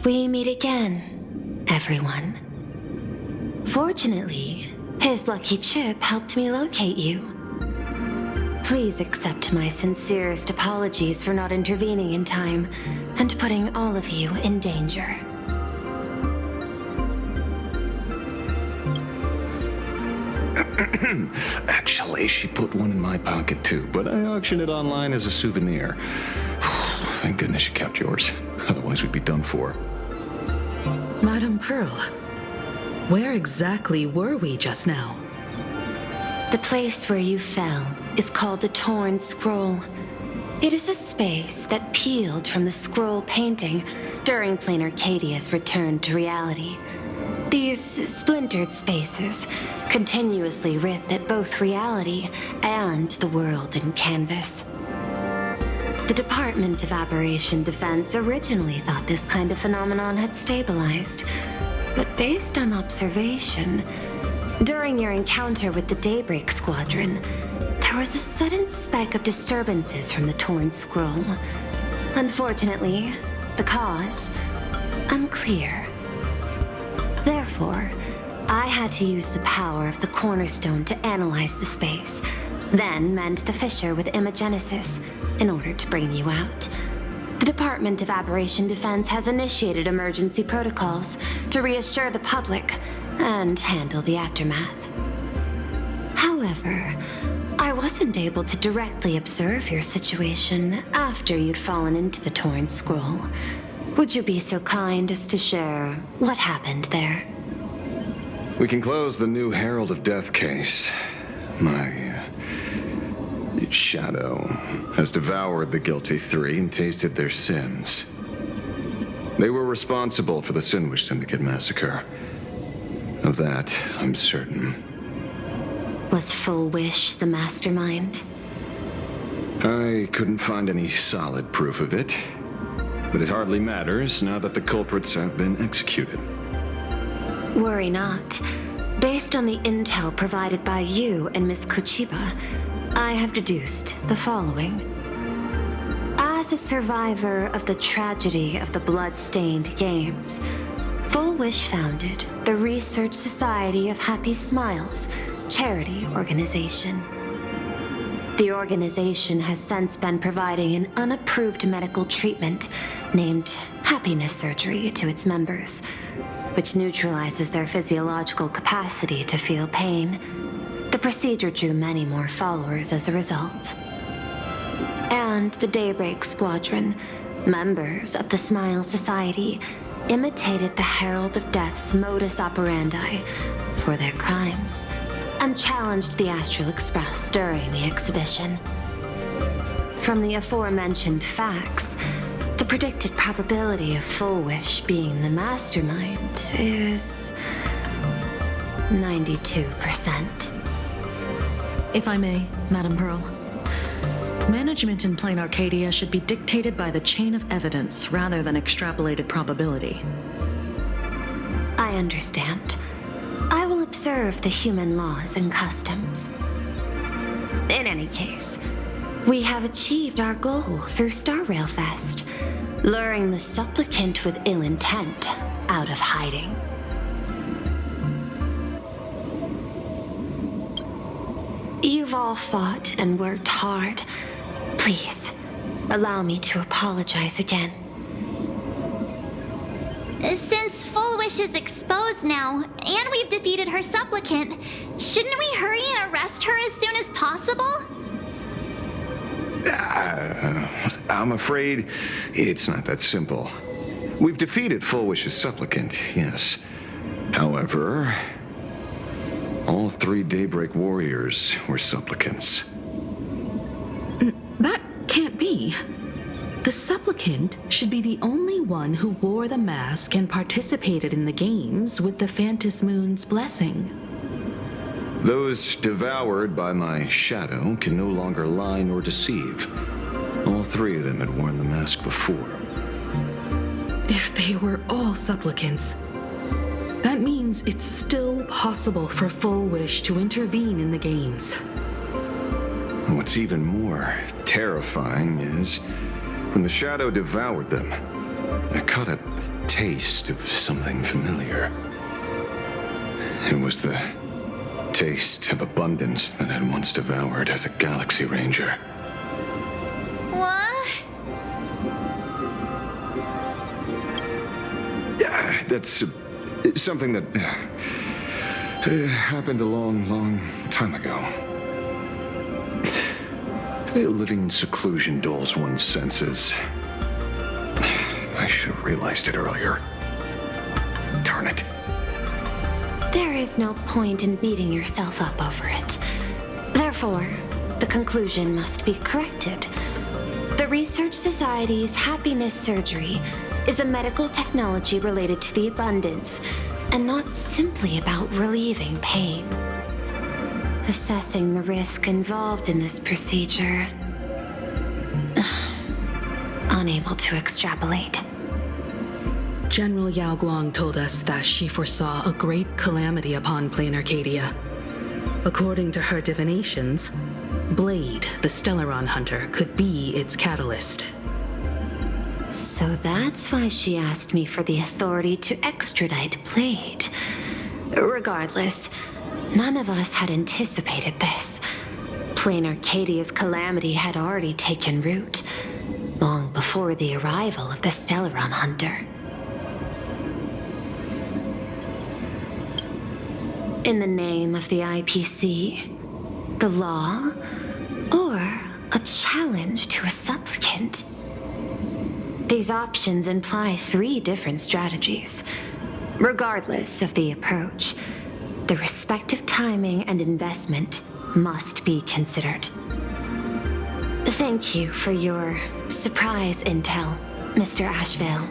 we meet again, everyone. Fortunately, his lucky chip helped me locate you. Please accept my sincerest apologies for not intervening in time and putting all of you in danger. Actually, she put one in my pocket too, but I auctioned it online as a souvenir. Thank goodness you kept yours. Otherwise we'd be done for. Madame Pearl, where exactly were we just now? The place where you fell is called the Torn Scroll. It is a space that peeled from the scroll painting during Planarcadia's return to reality. These splintered spaces continuously rip at both reality and the world in canvas. The Department of Aberration Defense originally thought this kind of phenomenon had stabilized, but based on observation, during your encounter with the Daybreak Squadron, there was a sudden spike of disturbances from the Torn Scroll. Unfortunately, the cause, unclear. Therefore, I had to use the power of the Cornerstone to analyze the space, then mend the fissure with Imagenesis in order to bring you out. The Department of Aberration Defense has initiated emergency protocols to reassure the public and handle the aftermath. However, I wasn't able to directly observe your situation after you'd fallen into the Torn Scroll. Would you be so kind as to share what happened there? We can close the new Herald of Death case. My shadow has devoured the guilty three and tasted their sins. They were responsible for the Sinwish Syndicate massacre. Of that, I'm certain. Was Full Wish the mastermind? I couldn't find any solid proof of it, but it hardly matters now that the culprits have been executed. Worry not. Based on the intel provided by you and Miss Kuchiba, I have deduced the following. As a survivor of the tragedy of the Blood-Stained Games, Full Wish founded the Research Society of Happy Smiles charity organization. The organization has since been providing an unapproved medical treatment named happiness surgery to its members, which neutralizes their physiological capacity to feel pain. The procedure drew many more followers as a result. And the Daybreak Squadron, members of the Smile Society, imitated the Herald of Death's modus operandi for their crimes, and challenged the Astral Express during the exhibition. From the aforementioned facts, the predicted probability of Full Wish being the mastermind is 92%. If I may, Madame Pearl. Management in Planarcadia should be dictated by the chain of evidence rather than extrapolated probability. I understand. I will observe the human laws and customs. In any case, we have achieved our goal through StarRail Fest, luring the supplicant with ill intent out of hiding. You've all fought and worked hard. Please, allow me to apologize again. Since Full Wish is exposed now, and we've defeated her supplicant, shouldn't we hurry and arrest her as soon as possible? I'm afraid it's not that simple. We've defeated Full Wish's supplicant, yes. However, all three Daybreak warriors were supplicants. That can't be. The supplicant should be the only one who wore the mask and participated in the games with the Phantasmoon's blessing. Those devoured by my shadow can no longer lie nor deceive. All three of them had worn the mask before. If they were all supplicants, that means it's still possible for Full Wish to intervene in the games. What's even more terrifying is when the shadow devoured them, it caught a taste of something familiar. It was the taste of abundance that I'd once devoured as a Galaxy Ranger. What? That's something that happened a long, long time ago. Living in seclusion dulls one's senses. I should have realized it earlier. Darn it. There is no point in beating yourself up over it. Therefore, the conclusion must be corrected. The Research Society's happiness surgery is a medical technology related to the abundance, and not simply about relieving pain. Assessing the risk involved in this procedure. Unable to extrapolate. General Yao Guang told us that she foresaw a great calamity upon Planarcadia. According to her divinations, Blade, the Stellaron hunter, could be its catalyst. So that's why she asked me for the authority to extradite Blade. Regardless, none of us had anticipated this. Planarcadia's calamity had already taken root, long before the arrival of the Stellaron hunter. In the name of the IPC, the law, or a challenge to a supplicant? These options imply 3 different strategies. Regardless of the approach, the respective timing and investment must be considered. Thank you for your surprise intel, Mr. Ashvale.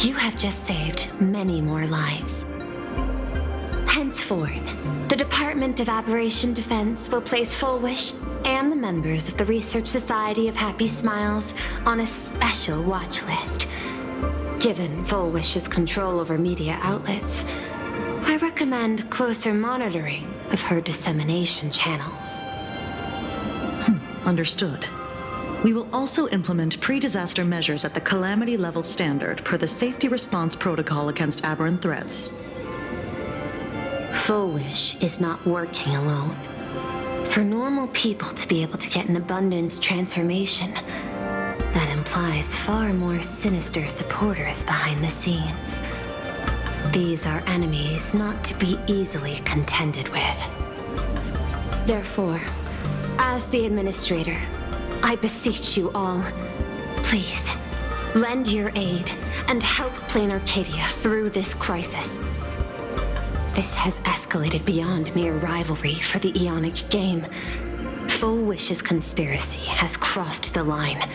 You have just saved many more lives. Henceforth, the Department of Aberration Defense will place Fullwish and the members of the Research Society of Happy Smiles on a special watch list. Given Fullwish's control over media outlets, I recommend closer monitoring of her dissemination channels. Understood. We will also implement pre-disaster measures at the calamity level standard per the safety response protocol against aberrant threats. Fullwish is not working alone. For normal people to be able to get an abundance transformation, that implies far more sinister supporters behind the scenes. These are enemies not to be easily contended with. Therefore, as the administrator, I beseech you all, please, lend your aid and help Planarcadia through this crisis. This has escalated beyond mere rivalry for the Eonic game. Fullwish's conspiracy has crossed the line.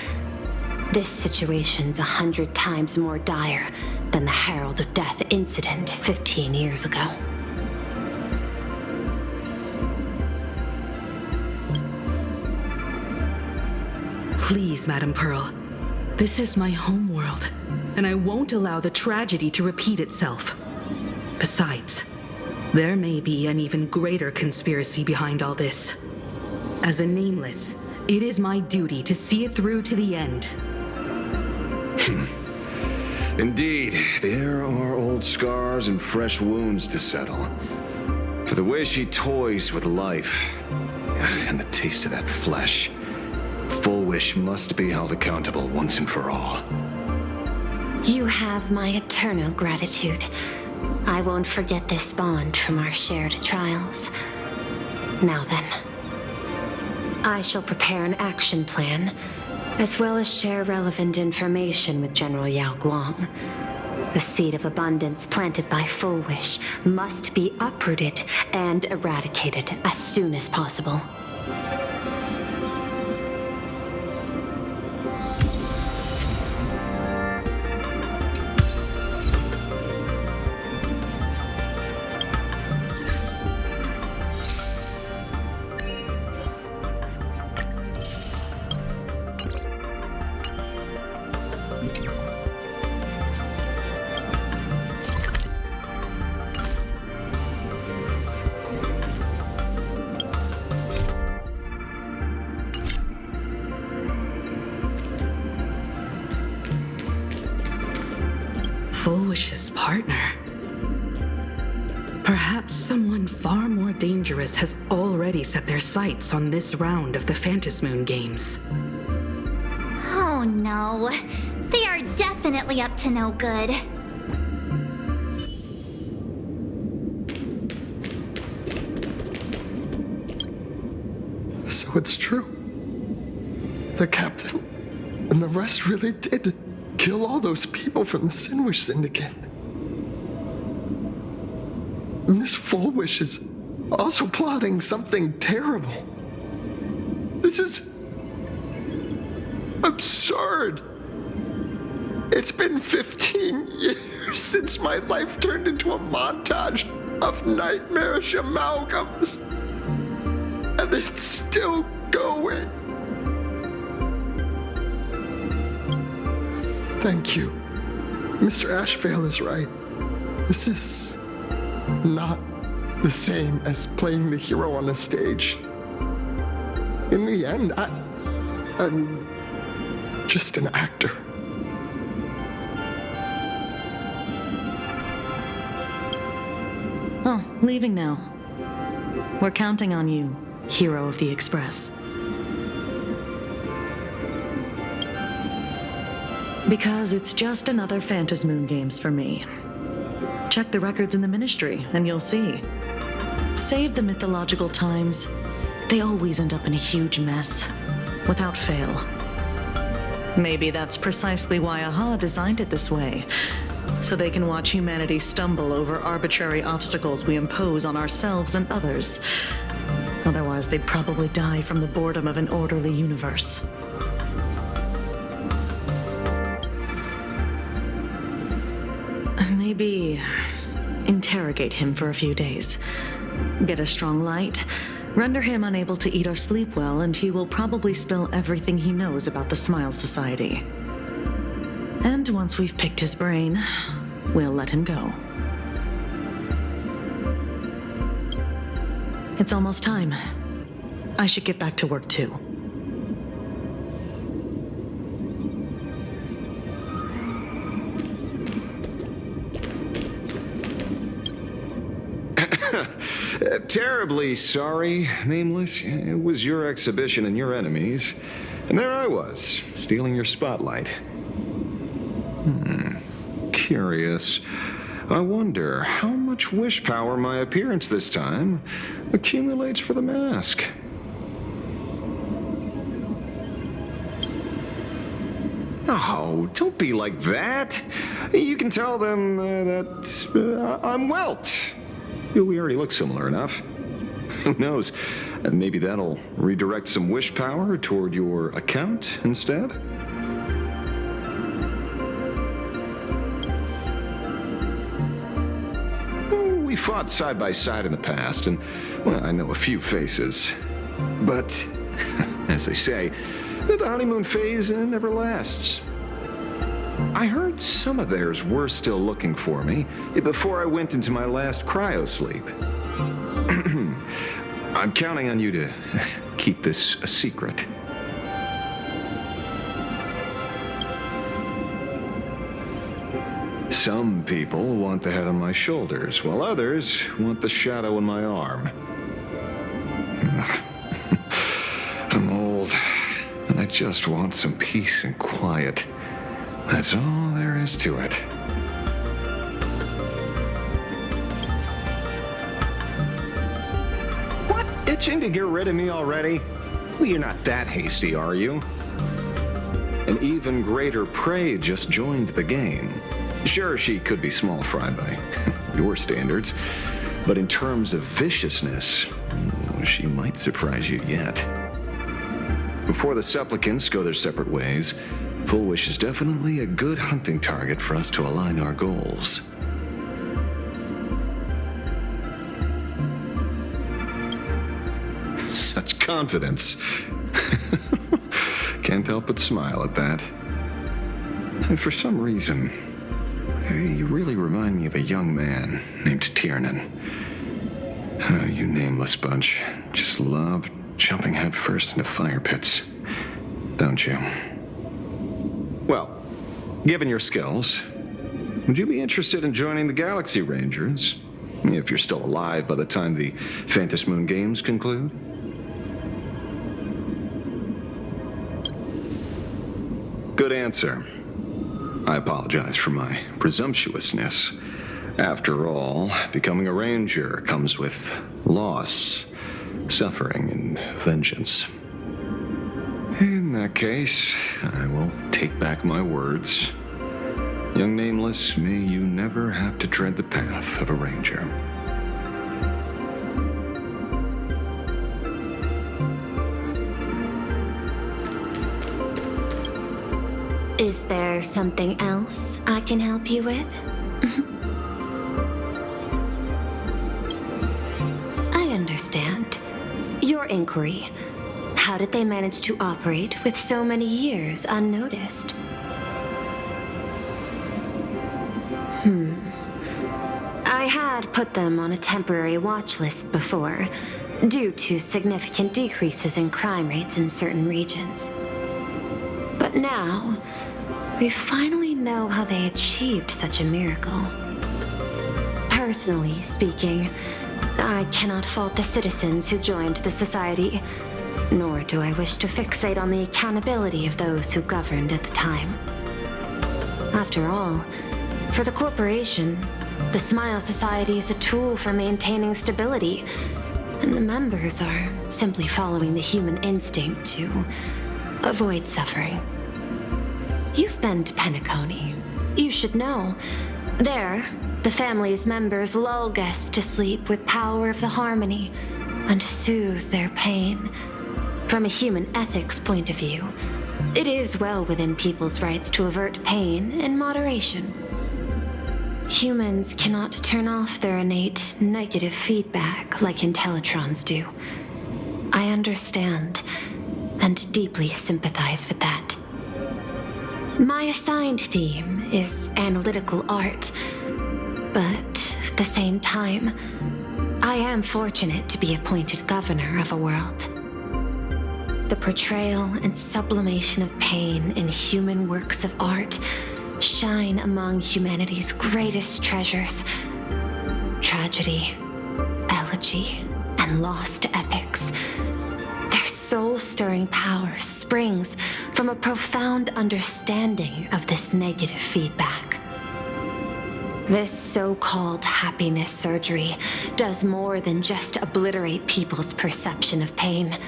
This situation's 100 times more dire than the Herald of Death incident 15 years ago. Please, Madam Pearl. This is my homeworld, and I won't allow the tragedy to repeat itself. Besides, there may be an even greater conspiracy behind all this. As a Nameless, it is my duty to see it through to the end. Indeed, there are old scars and fresh wounds to settle. For the way she toys with life, and the taste of that flesh, Fullwish must be held accountable once and for all. You have my eternal gratitude. I won't forget this bond from our shared trials. Now then, I shall prepare an action plan, as well as share relevant information with General Yao Guang. The seed of abundance planted by Fullwish must be uprooted and eradicated as soon as possible. Fullwish's partner. Perhaps someone far more dangerous has already set their sights on this round of the Phantasmoon games. Oh no. They are definitely up to no good. So it's true. The captain and the rest really did kill all those people from the Sinwish Syndicate. Miss Fullwish is also plotting something terrible. This is absurd. It's been 15 years since my life turned into a montage of nightmarish amalgams. And it's still going. Thank you. Mr. Ashvale is right. This is not the same as playing the hero on a stage. In the end, I'm just an actor. Oh, leaving now. We're counting on you, hero of the Express. Because it's just another Phantasmoon games for me. Check the records in the Ministry, and you'll see. Save the mythological times. They always end up in a huge mess, without fail. Maybe that's precisely why AHA designed it this way, so they can watch humanity stumble over arbitrary obstacles we impose on ourselves and others. Otherwise, they'd probably die from the boredom of an orderly universe. Maybe interrogate him for a few days. Get a strong light, render him unable to eat or sleep well, and he will probably spill everything he knows about the Smile Society. And once we've picked his brain, we'll let him go. It's almost time. I should get back to work too. Terribly sorry, Nameless. It was your exhibition and your enemies. And there I was, stealing your spotlight. Curious. I wonder how much wish power my appearance this time accumulates for the mask. Oh, don't be like that. You can tell them that I'm Welt. We already look similar enough. Who knows? Maybe that'll redirect some wish power toward your account instead? We fought side by side in the past, and, well, I know a few faces. But, as they say, the honeymoon phase never lasts. I heard some of theirs were still looking for me before I went into my last cryosleep. I'm counting on you to keep this a secret. Some people want the head on my shoulders, while others want the shadow in my arm. I'm old, and I just want some peace and quiet. That's all there is to it. What? Itching to get rid of me already? Well, you're not that hasty, are you? An even greater prey just joined the game. Sure, she could be small fry by your standards, but in terms of viciousness, she might surprise you yet. Before the supplicants go their separate ways, Fullwish is definitely a good hunting target for us to align our goals. Such confidence. Can't help but smile at that. And for some reason, you really remind me of a young man named Tiernan. Oh, you nameless bunch just love jumping headfirst into fire pits, don't you? Well, given your skills, Would you be interested in joining the Galaxy Rangers? If you're still alive by the time the Phantasmoon games conclude? Good answer. I apologize for my presumptuousness. After all, becoming a ranger comes with loss, suffering, and vengeance. In that case, I will take back my words. Young Nameless, may you never have to tread the path of a ranger. Is there something else I can help you with? I understand. Your inquiry. How did they manage to operate with so many years unnoticed? I had put them on a temporary watch list before, due to significant decreases in crime rates in certain regions. But now, we finally know how they achieved such a miracle. Personally speaking, I cannot fault the citizens who joined the society, nor do I wish to fixate on the accountability of those who governed at the time. After all, for the corporation, the Smile Society is a tool for maintaining stability, and the members are simply following the human instinct to avoid suffering. You've been to Penacony. You should know. There, the family's members lull guests to sleep with power of the harmony and soothe their pain. From a human ethics point of view, it is well within people's rights to avert pain in moderation. Humans cannot turn off their innate negative feedback like Intellitrons do. I understand and deeply sympathize with that. My assigned theme is analytical art, but at the same time, I am fortunate to be appointed governor of a world. The portrayal and sublimation of pain in human works of art shine among humanity's greatest treasures. Tragedy, elegy, and lost epics. Their soul-stirring power springs from a profound understanding of this negative feedback. This so-called happiness surgery does more than just obliterate people's perception of pain.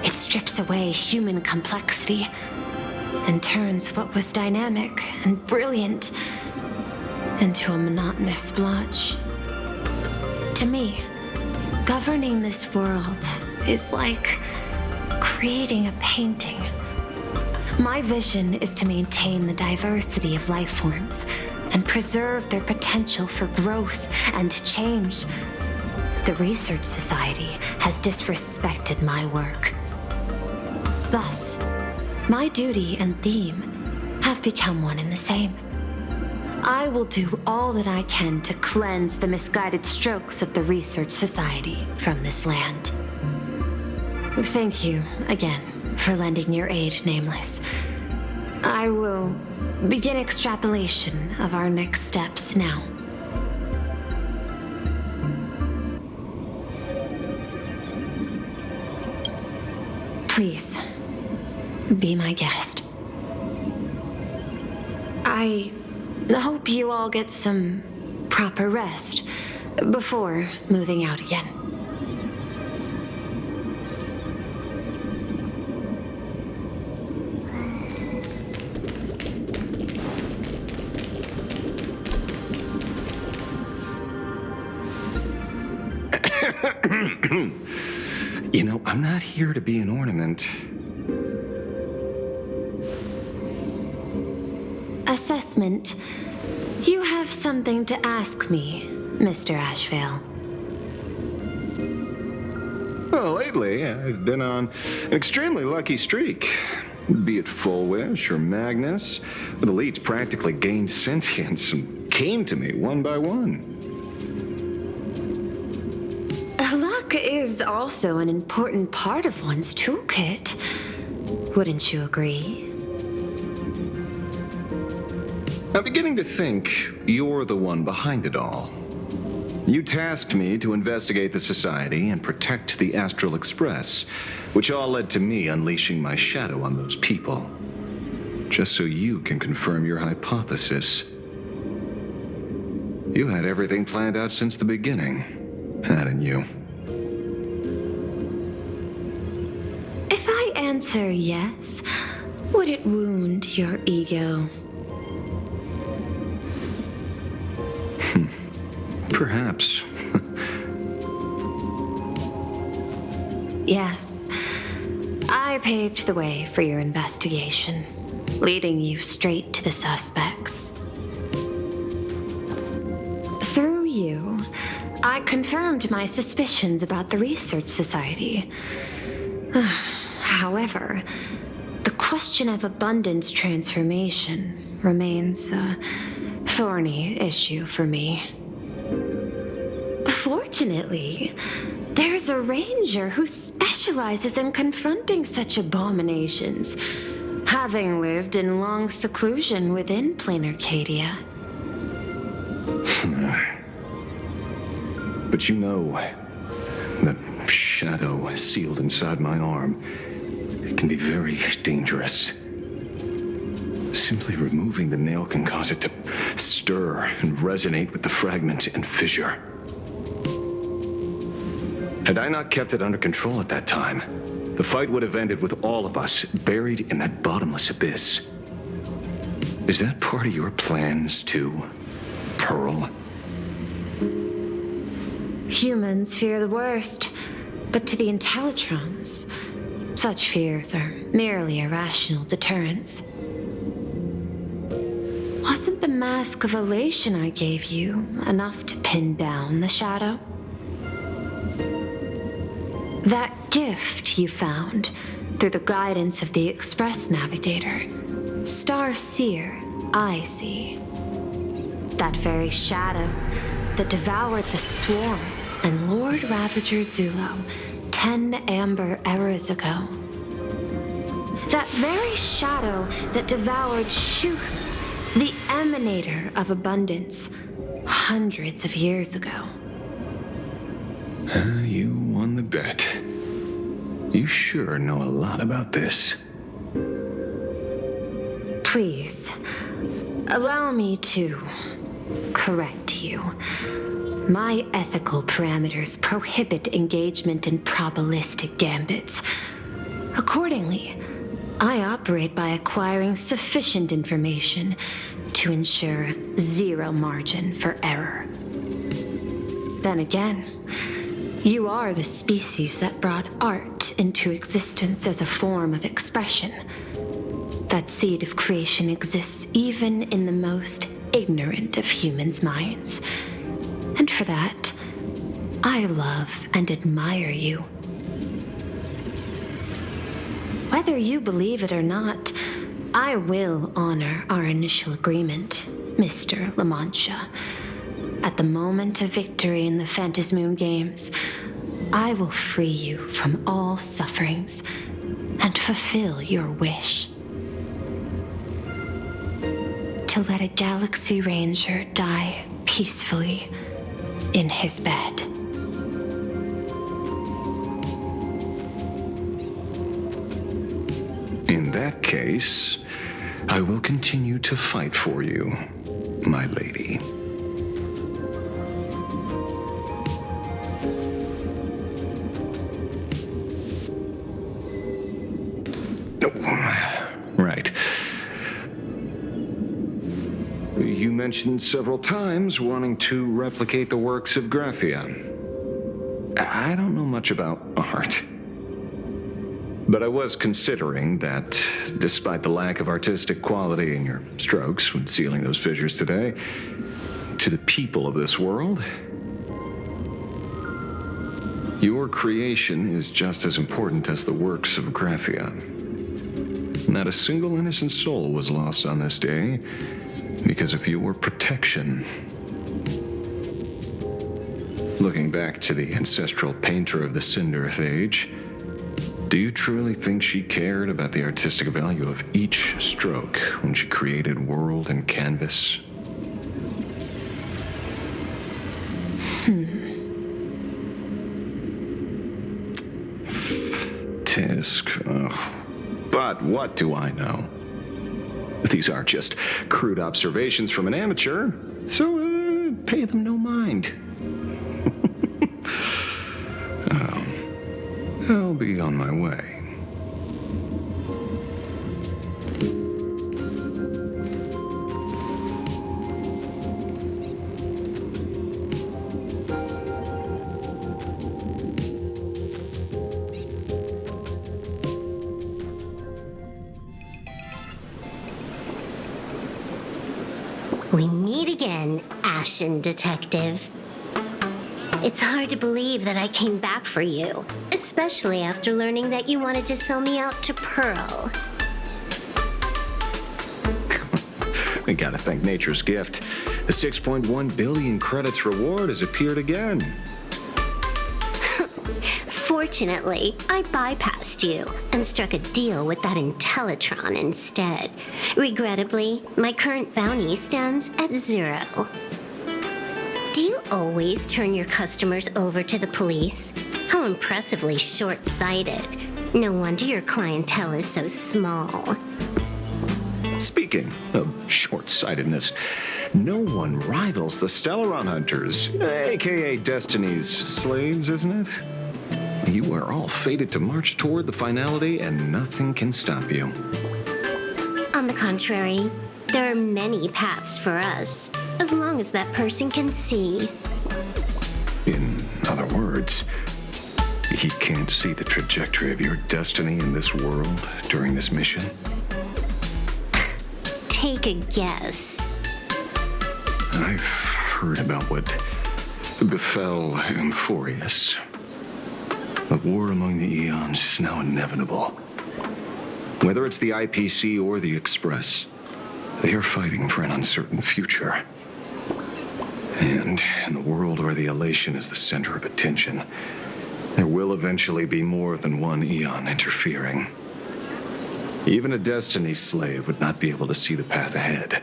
It strips away human complexity and turns what was dynamic and brilliant into a monotonous blotch. To me, governing this world is like creating a painting. My vision is to maintain the diversity of life forms and preserve their potential for growth and change. The Research Society has disrespected my work. Thus, my duty and theme have become one and the same. I will do all that I can to cleanse the misguided strokes of the Research Society from this land. Thank you again for lending your aid, Nameless. I will begin extrapolation of our next steps now. Please, be my guest. I hope you all get some proper rest before moving out again. You know, I'm not here to be an ornament. Assessment. You have something to ask me, Mr. Ashvale. Well, lately, I've been on an extremely lucky streak. Be it Full Wish or Magnus, the elites practically gained sentience and came to me one by one. Luck is also an important part of one's toolkit. Wouldn't you agree? I'm beginning to think you're the one behind it all. You tasked me to investigate the Society and protect the Astral Express, which all led to me unleashing my shadow on those people. Just so you can confirm your hypothesis. You had everything planned out since the beginning, hadn't you? If I answer yes, would it wound your ego? Perhaps. Yes. I paved the way for your investigation, leading you straight to the suspects. Through you, I confirmed my suspicions about the Research Society. However, the question of abundance transformation remains a thorny issue for me. Fortunately, there's a ranger who specializes in confronting such abominations, having lived in long seclusion within Planarcadia. But you know, that shadow sealed inside my arm can be very dangerous. Simply removing the nail can cause it to stir and resonate with the fragment and fissure. Had I not kept it under control at that time, the fight would have ended with all of us buried in that bottomless abyss. Is that part of your plans too, Pearl? Humans fear the worst, but to the Intellitrons, such fears are merely irrational deterrents. Wasn't the mask of elation I gave you enough to pin down the shadow? That gift you found through the guidance of the Express Navigator, Star Seer, I see. That very shadow that devoured the Swarm and Lord Ravager Zulo 10 amber eras ago. That very shadow that devoured Shuhu, the Emanator of Abundance, hundreds of years ago. You won the bet. You sure know a lot about this. Please, allow me to correct you. My ethical parameters prohibit engagement in probabilistic gambits. Accordingly, I operate by acquiring sufficient information to ensure zero margin for error. Then again, you are the species that brought art into existence as a form of expression. That seed of creation exists even in the most ignorant of humans' minds. And for that, I love and admire you. Whether you believe it or not, I will honor our initial agreement, Mr. La Mancha. At the moment of victory in the Phantasmoon games, I will free you from all sufferings and fulfill your wish. To let a Galaxy Ranger die peacefully in his bed. In that case, I will continue to fight for you, my lady. Right. You mentioned several times wanting to replicate the works of Graphia. I don't know much about art. But I was considering that, despite the lack of artistic quality in your strokes when sealing those fissures today, to the people of this world, your creation is just as important as the works of Graphia. Not a single innocent soul was lost on this day because of your protection. Looking back to the ancestral painter of the Cinderth Age, Do you truly think she cared about the artistic value of each stroke when she created world and canvas? Tisk. Ugh. But what do I know? These are just crude observations from an amateur, so pay them no mind. I'll be on my way. We meet again, Ashen Detective. It's hard to believe that I came back for you, especially after learning that you wanted to sell me out to Pearl. We gotta thank nature's gift. The 6.1 billion credits reward has appeared again. Fortunately, I bypassed you and struck a deal with that Intellitron instead. Regrettably, my current bounty stands at 0. Do you always turn your customers over to the police? How impressively short-sighted. No wonder your clientele is so small. Speaking of short-sightedness, no one rivals the Stellaron Hunters, aka Destiny's slaves, isn't it? You are all fated to march toward the finality, and nothing can stop you. On the contrary, there are many paths for us, as long as that person can see. In other words, he can't see the trajectory of your destiny in this world during this mission? Take a guess. I've heard about what befell Euphorius. The war among the eons is now inevitable. Whether it's the IPC or the Express, they are fighting for an uncertain future. And in the world where the elation is the center of attention, there will eventually be more than one eon interfering. Even a Destiny slave would not be able to see the path ahead.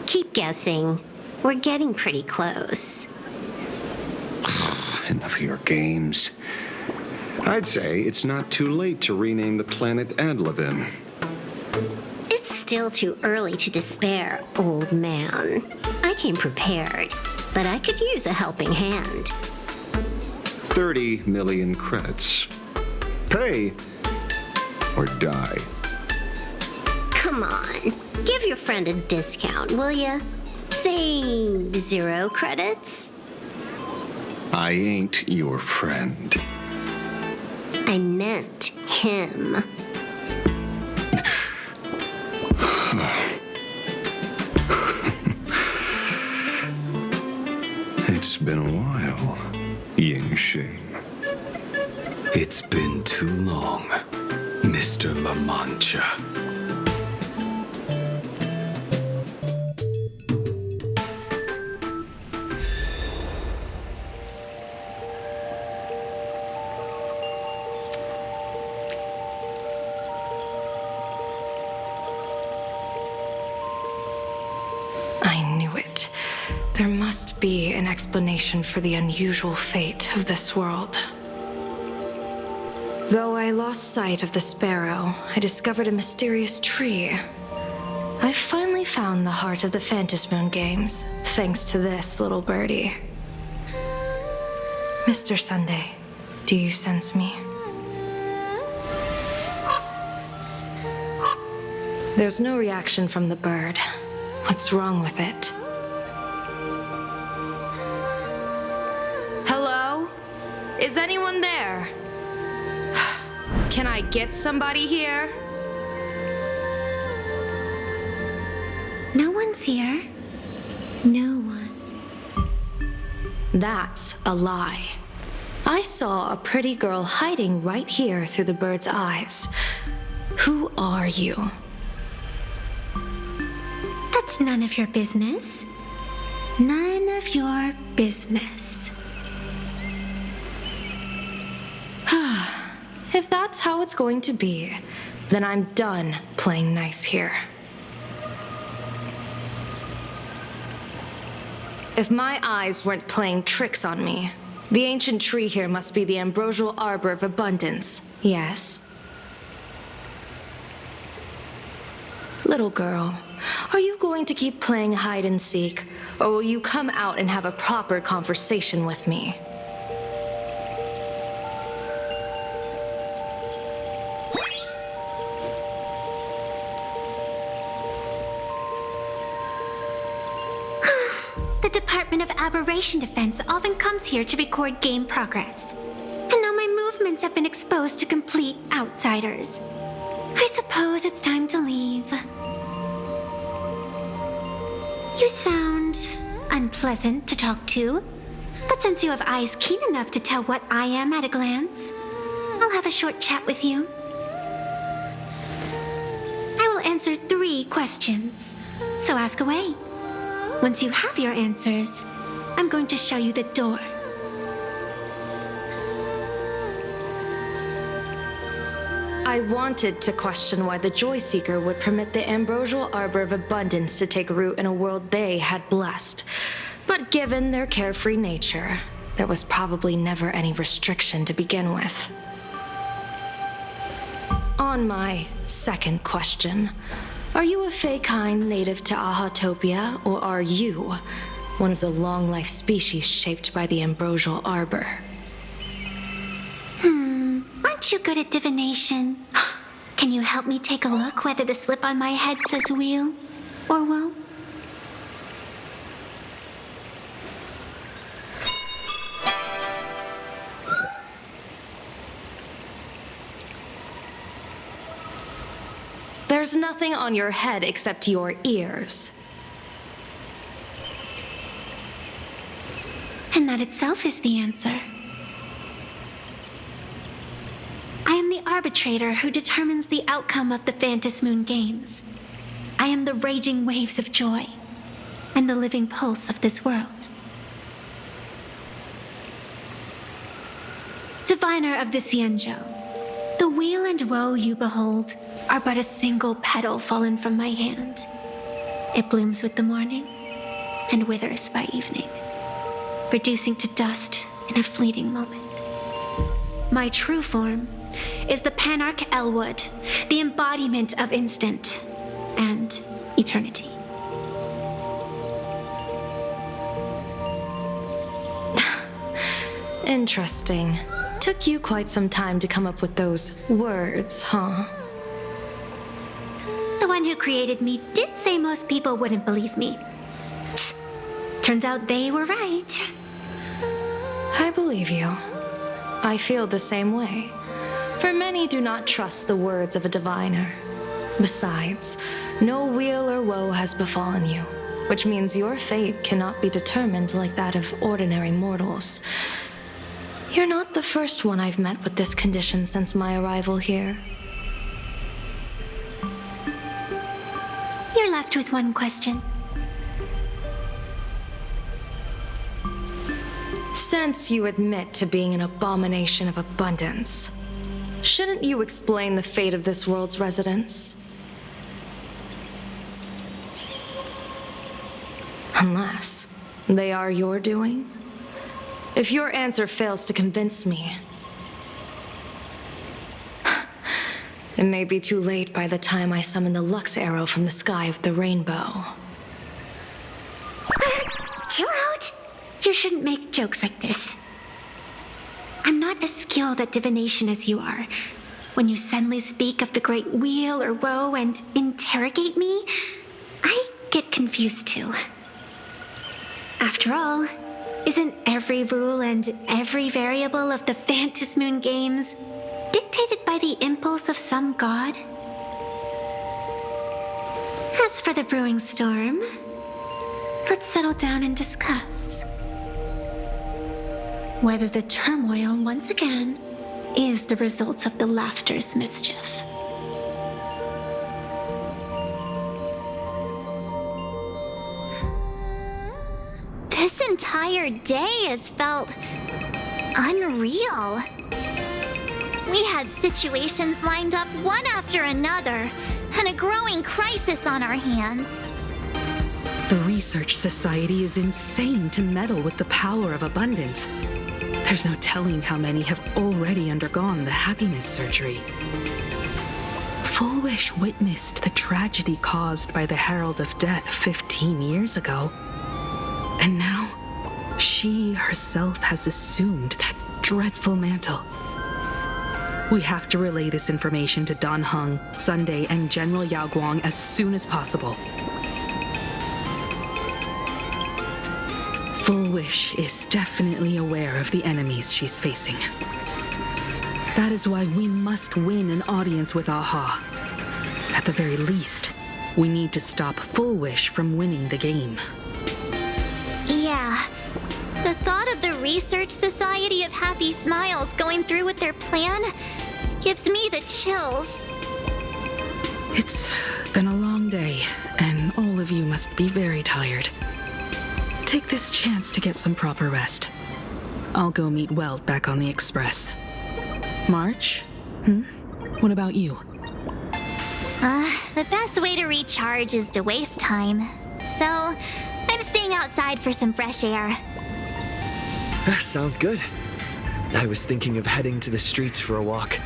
Keep guessing. We're getting pretty close. Enough of your games. I'd say it's not too late to rename the planet Adlevin. It's still too early to despair, old man. I came prepared, but I could use a helping hand. 30 million credits. Pay or die. Come on, give your friend a discount, will ya? Say 0 credits? I ain't your friend. I meant him. It's been a while, Ying Shing. It's been too long, Mr. La Mancha. I knew it. There must be an explanation for the unusual fate of this world. Though I lost sight of the sparrow, I discovered a mysterious tree. I finally found the heart of the Phantasmoon games, thanks to this little birdie. Mr. Sunday, do you sense me? There's no reaction from the bird. What's wrong with it? Hello? Is anyone there? Can I get somebody here? No one's here. No one. That's a lie. I saw a pretty girl hiding right here through the bird's eyes. Who are you? That's none of your business. None of your business. If that's how it's going to be, then I'm done playing nice here. If my eyes weren't playing tricks on me, the ancient tree here must be the ambrosial arbor of abundance, yes? Little girl, are you going to keep playing hide and seek, or will you come out and have a proper conversation with me? The Department of Aberration Defense often comes here to record game progress. And now my movements have been exposed to complete outsiders. I suppose it's time to leave. You sound unpleasant to talk to, but since you have eyes keen enough to tell what I am at a glance, I'll have a short chat with you. I will answer 3 questions, so ask away. Once you have your answers, I'm going to show you the door. I wanted to question why the Joy Seeker would permit the ambrosial arbor of abundance to take root in a world they had blessed. But given their carefree nature, there was probably never any restriction to begin with. On my second question, are you a Fey kind native to Ahatopia, or are you one of the long-life species shaped by the ambrosial arbor? Aren't you good at divination? Can you help me take a look whether the slip on my head says wheel or woe? There's nothing on your head except your ears. And that itself is the answer. I am the arbitrator who determines the outcome of the Phantasmoon games. I am the raging waves of joy and the living pulse of this world. Diviner of the Xianzhou, the weal and woe you behold are but a single petal fallen from my hand. It blooms with the morning and withers by evening, reducing to dust in a fleeting moment. My true form is the Panarch Elwood, the embodiment of instant and eternity. Interesting. Took you quite some time to come up with those words, huh? The one who created me did say most people wouldn't believe me. Turns out they were right. I believe you. I feel the same way. For many do not trust the words of a diviner. Besides, no weal or woe has befallen you, which means your fate cannot be determined like that of ordinary mortals. You're not the first one I've met with this condition since my arrival here. You're left with one question. Since you admit to being an abomination of abundance, shouldn't you explain the fate of this world's residents? Unless they are your doing? If your answer fails to convince me, it may be too late by the time I summon the Lux arrow from the sky with the rainbow. Chill out! You shouldn't make jokes like this. I'm not as skilled at divination as you are. When you suddenly speak of the great weal or woe and interrogate me, I get confused too. After all, isn't every rule and every variable of the Phantasmoon games dictated by the impulse of some god? As for the brewing storm, let's settle down and discuss whether the turmoil once again is the result of the laughter's mischief. This entire day has felt unreal. We had situations lined up one after another, and a growing crisis on our hands. The Research Society is insane to meddle with the power of abundance. There's no telling how many have already undergone the happiness surgery. Full Wish witnessed the tragedy caused by the Herald of Death 15 years ago. And now, she herself has assumed that dreadful mantle. We have to relay this information to Dan Heng, Sunday, and General Yao Guang as soon as possible. Full Wish is definitely aware of the enemies she's facing. That is why we must win an audience with Aha. At the very least, we need to stop Full Wish from winning the game. Yeah. The thought of the Research Society of Happy Smiles going through with their plan gives me the chills. It's been a long day, and all of you must be very tired. Take this chance to get some proper rest. I'll go meet Weld back on the Express. March? What about you? The best way to recharge is to waste time. So, I'm staying outside for some fresh air. Sounds good. I was thinking of heading to the streets for a walk.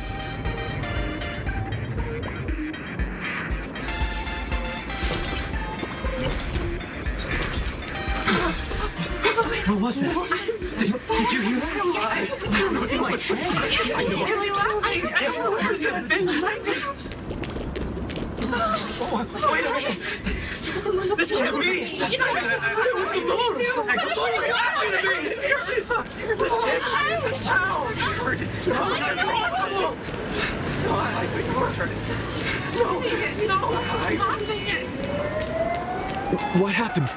What was that? Did you hear that? It was like... I know. Wait a minute. This can't be. What happened?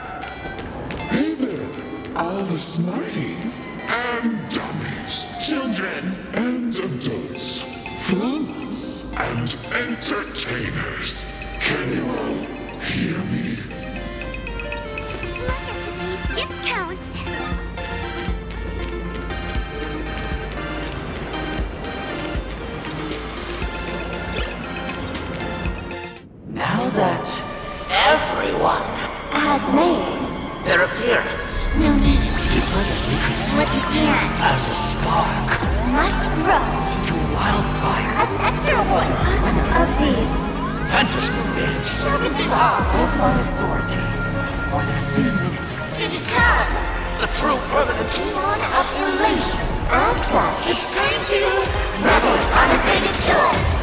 Hey there, all the smarties and dummies, children and adults, fools and entertainers. Can you all hear me? Look at today's discount. Now that everyone Has made their appearance no need to keep further secrets what you can as a spark must grow to wildfire as an extra one of these Phantasmoon games shall receive all as my authority within a minute to become the true permanent Demon of Elation. As such, it's time to revel in unabated joy.